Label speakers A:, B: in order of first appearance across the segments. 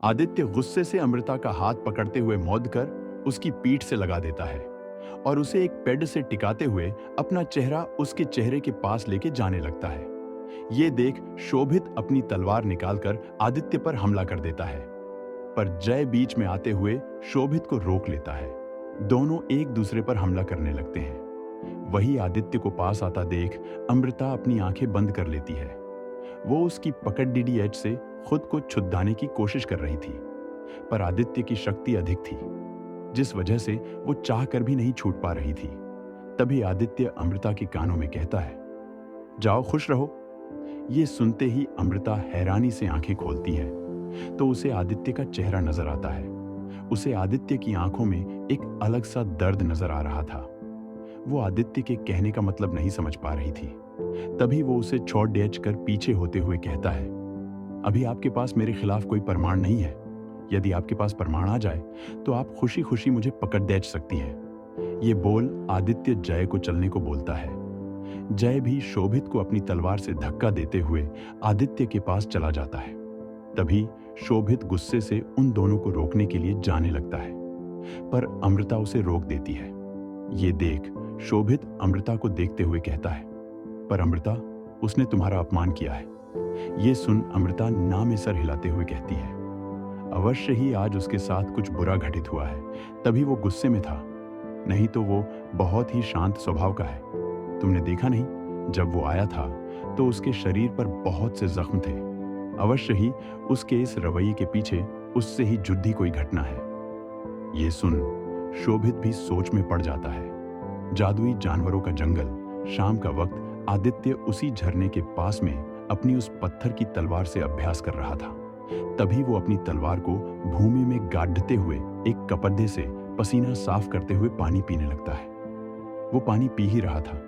A: आदित्य गुस्से से अमृता का हाथ पकड़ते हुए मौध कर उसकी पीठ से लगा देता है और उसे एक पेड से टिकाते हुए अपना चेहरा उसके चेहरे के पास लेके जाने लगता है। ये देख शोभित अपनी तलवार निकालकर आदित्य पर हमला कर देता है, पर जय बीच में आते हुए शोभित को रोक लेता है। दोनों एक दूसरे पर हमला करने लगते हैं। वही आदित्य को पास आता देख अमृता अपनी आंखें बंद कर लेती है। वो उसकी पकड़ एज से खुद को छुड़ाने की कोशिश कर रही थी, पर आदित्य की शक्ति अधिक थी, जिस वजह से वो चाह कर भी नहीं छूट पा रही थी। तभी आदित्य अमृता के कानों में कहता है, जाओ खुश रहो। ये सुनते ही अमृता हैरानी से आंखें खोलती है तो उसे आदित्य का चेहरा नजर आता है। उसे आदित्य की आंखों में एक अलग सा दर्द नजर आ रहा था। वो आदित्य के कहने का मतलब नहीं समझ पा रही थी। तभी वो उसे छोड़ डेच कर पीछे होते हुए कहता है, अभी आपके पास मेरे खिलाफ कोई प्रमाण नहीं है। यदि आपके पास प्रमाण आ जाए तो आप खुशी खुशी मुझे पकड़ देच सकती हैं। ये बोल आदित्य जय को चलने को बोलता है। जय भी शोभित को अपनी तलवार से धक्का देते हुए आदित्य के पास चला जाता है। तभी शोभित गुस्से से उन दोनों को रोकने के लिए जाने लगता है, पर अमृता उसे रोक देती है। ये देख शोभित अमृता को देखते हुए कहता है, पर अमृता, उसने तुम्हारा अपमान किया है। ये सुन अमृता ना में सर हिलाते हुए कहती है, अवश्य ही आज उसके साथ कुछ बुरा घटित हुआ है, तभी वो गुस्से में था, नहीं तो वो बहुत ही शांत स्वभाव का है। तुमने देखा नहीं, जब वो आया था तो उसके शरीर पर बहुत से जख्म थे। अवश्य ही उसके इस रवैये के पीछे उससे ही जुड़ी कोई घटना है। ये सुन शोभित भी सोच में पड़ जाता है। जादुई जानवरों का जंगल, शाम का वक्त आदित्य उसी झरने के पास में अपनी उस पत्थर की तलवार से अभ्यास कर रहा था। तभी वो अपनी तलवार को भूमि में गाड़ते हुए एक कपड़े से पसीना साफ करते हुए पानी पीने लगता है। वो पानी पी ही रहा था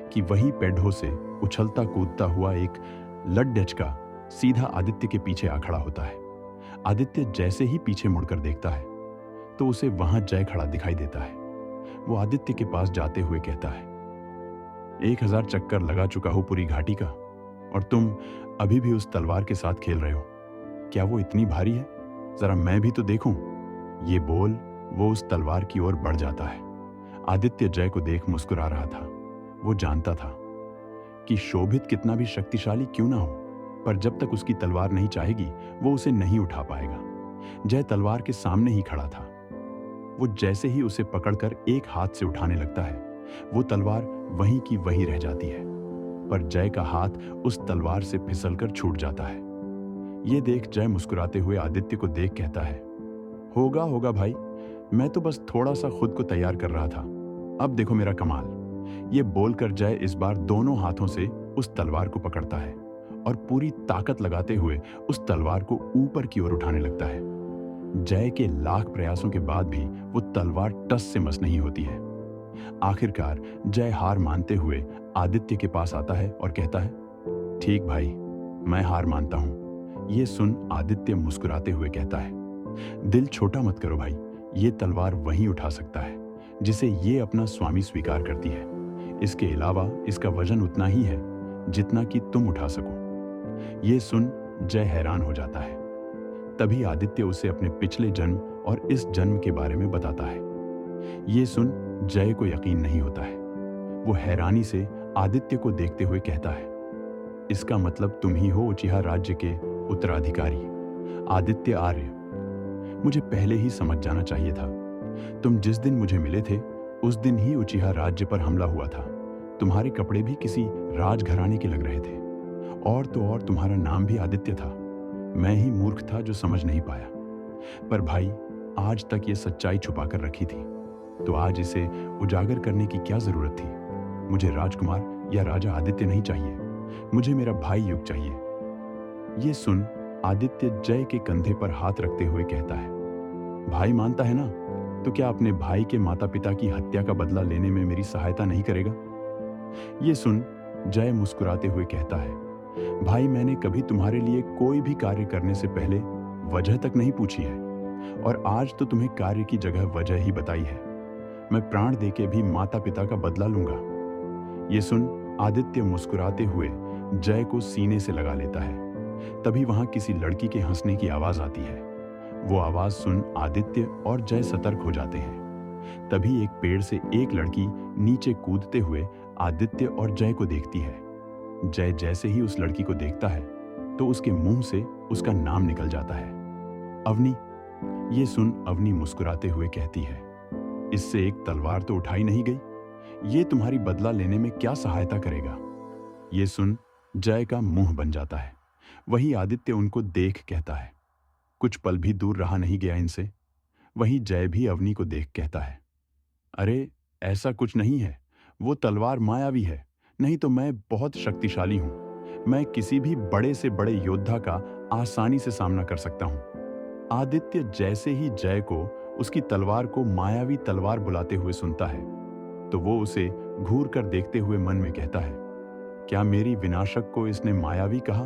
A: कि वही पेड़ों से उछलता कूदता हुआ एक लड्डचका सीधा आदित्य के पीछे आ खड़ा होता है। आदित्य जैसे ही पीछे मुड़कर देखता है तो उसे वहां जय खड़ा दिखाई देता है। वो आदित्य के पास जाते हुए कहता है, 1000 चक्कर लगा चुका हूं पूरी घाटी का, और तुम अभी भी उस तलवार के साथ खेल रहे हो। क्या वो इतनी भारी है? जरा मैं भी तो देखूं। ये बोल वो उस तलवार की ओर बढ़ जाता है। आदित्य जय को देख मुस्कुरा रहा था। वो जानता था कि शोभित कितना भी शक्तिशाली क्यों ना हो, पर जब तक उसकी तलवार नहीं चाहेगी वो उसे नहीं उठा पाएगा। जय तलवार के सामने ही खड़ा था। वो जैसे ही उसे पकड़कर एक हाथ से उठाने लगता है, वो तलवार वहीं की वहीं रह जाती है, पर जय का हाथ उस तलवार से फिसलकर छूट जाता है। ये देख जय मुस्कुराते हुए आदित्य को देख कहता है, होगा होगा भाई, मैं तो बस थोड़ा सा खुद को तैयार कर रहा था, अब देखो मेरा कमाल। ये बोलकर जय इस बार दोनों हाथों से उस तलवार को पकड़ता है और पूरी ताकत लगाते हुए उस तलवार को ऊपर की ओर उठाने लगता है। जय के लाख प्रयासों के बाद भी वो तलवार टस से मस नहीं होती है। आखिरकार जय हार मानते हुए आदित्य के पास आता है और कहता है, ठीक भाई, मैं हार मानता हूं। ये सुन आदित्य मुस्कुराते हुए कहता है, दिल छोटा मत करो भाई, ये तलवार वही उठा सकता है जिसे ये अपना स्वामी स्वीकार करती है। इसके अलावा इसका वजन उतना ही है जितना कि तुम उठा सको। ये सुन जय हैरान हो जाता है। तभी आदित्य उसे अपने पिछले जन्म और इस जन्म के बारे में बताता है। ये सुन जय को यकीन नहीं होता है। वो हैरानी से आदित्य को देखते हुए कहता है, इसका मतलब तुम ही हो उचिहा राज्य के उत्तराधिकारी, आदित्य आर्य। मुझे पहले ही समझ जाना चाहिए था। तुम जिस दिन मुझे मिले थे उस दिन ही उचिहा राज्य पर हमला हुआ था। तुम्हारे कपड़े भी किसी राजघराने के लग रहे थे, और तो और तुम्हारा नाम भी आदित्य था। मैं ही मूर्ख था जो समझ नहीं पाया। पर भाई, आज तक ये सच्चाई छुपा कर रखी थी, तो आज इसे उजागर करने की क्या जरूरत थी। मुझे राजकुमार या राजा आदित्य नहीं चाहिए, मुझे मेरा भाई युग चाहिए। ये सुन आदित्य जय के कंधे पर हाथ रखते हुए कहता है, भाई मानता है ना, तो क्या अपने भाई के माता पिता की हत्या का बदला लेने में मेरी सहायता नहीं करेगा? ये सुन जय मुस्कुराते हुए कहता है, भाई, मैंने कभी तुम्हारे लिए कोई भी कार्य करने से पहले वजह तक नहीं पूछी है, और आज तो तुम्हें कार्य की जगह वजह ही बताई है। मैं प्राण देके भी माता पिता का बदला लूंगा। ये सुन आदित्य मुस्कुराते हुए जय को सीने से लगा लेता है। तभी वहां किसी लड़की के हंसने की आवाज आती है वो आवाज सुन आदित्य और जय सतर्क हो जाते हैं। तभी एक पेड़ से एक लड़की नीचे कूदते हुए आदित्य और जय को देखती है। जय जैसे ही उस लड़की को देखता है तो उसके मुंह से उसका नाम निकल जाता है, अवनी। ये सुन अवनी मुस्कुराते हुए कहती है, इससे एक तलवार तो उठाई नहीं गई, ये तुम्हारी बदला लेने में क्या सहायता करेगा। ये सुन जय का मुंह बन जाता है। वही आदित्य उनको देख कहता है, कुछ पल भी दूर रहा नहीं गया इनसे। वहीं जय भी अवनी को देख कहता है, अरे ऐसा कुछ नहीं है, वो तलवार मायावी है, नहीं तो मैं बहुत शक्तिशाली हूं। मैं किसी भी बड़े से बड़े योद्धा का आसानी से सामना कर सकता हूं। आदित्य जैसे ही जय को उसकी तलवार को मायावी तलवार बुलाते हुए सुनता है तो वो उसे घूर कर देखते हुए मन में कहता है, क्या मेरी विनाशक को इसने मायावी कहा।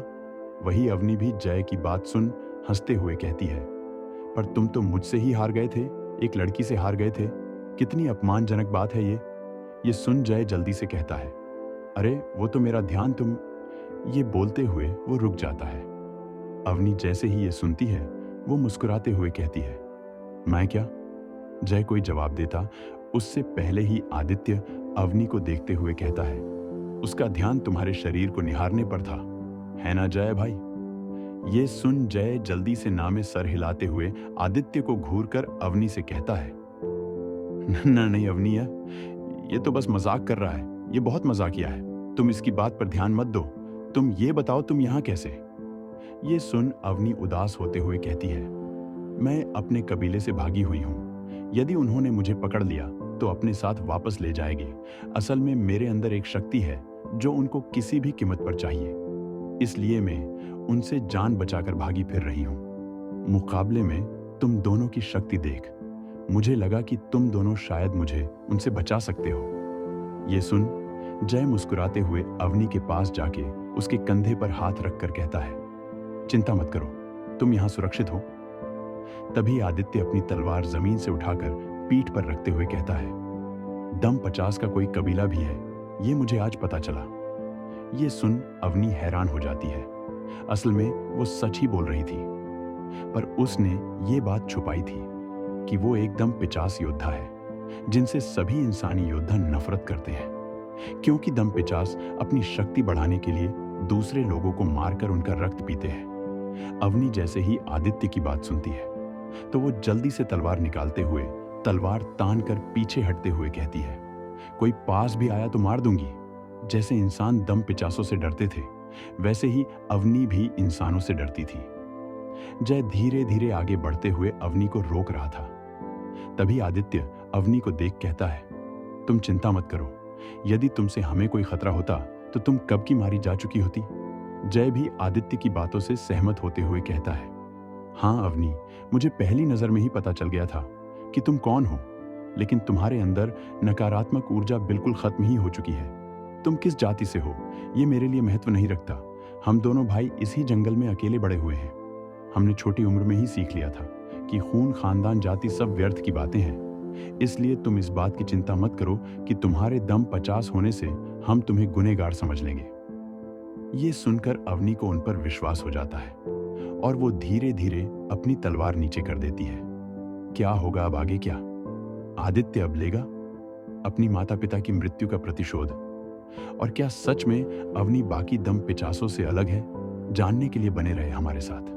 A: वही अवनी भी जय की बात सुन हंसते हुए कहती है, पर तुम तो मुझसे ही हार गए थे, एक लड़की से हार गए थे, कितनी अपमानजनक बात है ये। ये सुन जय जल्दी से कहता है, अरे वो तो मेरा ध्यान तुम। ये बोलते हुए वो रुक जाता है। अवनी जैसे ही ये सुनती है वो मुस्कुराते हुए कहती है, मैं क्या। जय कोई जवाब देता उससे पहले ही आदित्य अवनी को देखते हुए कहता है, उसका ध्यान तुम्हारे शरीर को निहारने पर था, है ना जय भाई। ये सुन जय जल्दी से ना में सर हिलाते हुए आदित्य को घूरकर अवनी से कहता है, नहीं अवनी, ये तो बस मजाक कर रहा है, ये बहुत मजाकिया है, तुम इसकी बात पर ध्यान मत दो। तुम ये बताओ तुम यहां कैसे। ये सुन अवनी उदास होते हुए कहती है, मैं अपने कबीले से भागी हुई हूं, यदि उन्होंने मुझे पकड़ लिया तो अपने साथ वापस ले जाएंगे। असल में मेरे अंदर एक शक्ति है जो उनको किसी भी कीमत पर चाहिए, इसलिए मैं उनसे जान बचाकर भागी फिर रही हूं। मुकाबले में तुम दोनों की शक्ति देख मुझे लगा कि तुम दोनों शायद मुझे उनसे बचा सकते हो। ये सुन जय मुस्कुराते हुए अवनी के पास जाके उसके कंधे पर हाथ रखकर कहता है, चिंता मत करो, तुम यहां सुरक्षित हो। तभी आदित्य अपनी तलवार जमीन से उठाकर पीठ पर रखते हुए कहता है, दम 50 का कोई कबीला भी है, ये मुझे आज पता चला। ये सुन अवनी हैरान हो जाती है। असल में वो सच ही बोल रही थी, पर उसने ये बात छुपाई थी कि वो एकदम 50 योद्धा है जिनसे सभी इंसानी योद्धा नफरत करते हैं, क्योंकि दम 50 अपनी शक्ति बढ़ाने के लिए दूसरे लोगों को मारकर उनका रक्त पीते हैं। अवनी जैसे ही आदित्य की बात सुनती है तो वो जल्दी से तलवार निकालते हुए तलवार तान कर पीछे हटते हुए कहती है, कोई पास भी आया तो मार दूंगी। जैसे इंसान दम 50 से डरते थे वैसे ही अवनी भी इंसानों से डरती थी। जय धीरे धीरे आगे बढ़ते हुए अवनी को रोक रहा था। तभी आदित्य अवनी को देख कहता है, तुम चिंता मत करो, यदि तुमसे हमें कोई खतरा होता तो तुम कब की मारी जा चुकी होती। जय भी आदित्य की बातों से सहमत होते हुए कहता है, हाँ अवनी, मुझे पहली नजर में ही पता चल गया था कि तुम कौन हो, लेकिन तुम्हारे अंदर नकारात्मक ऊर्जा बिल्कुल खत्म ही हो चुकी है। तुम किस जाति से हो ये मेरे लिए महत्व नहीं रखता, हम दोनों भाई इसी जंगल में अकेले बड़े हुए हैं। हमने छोटी उम्र में ही सीख लिया था कि खून, खानदान, जाति सब व्यर्थ की बातें हैं। इसलिए तुम इस बात की चिंता मत करो कि तुम्हारे दम 50 होने से हम तुम्हें गुनहगार समझ लेंगे। ये सुनकर अवनी को उन पर विश्वास हो जाता है और वो धीरे धीरे अपनी तलवार नीचे कर देती है। क्या होगा अब आगे, क्या आदित्य अब लेगा अपनी माता पिता की मृत्यु का प्रतिशोध, और क्या सच में अवनी बाकी दम 50 से अलग है? जानने के लिए बने रहे हमारे साथ।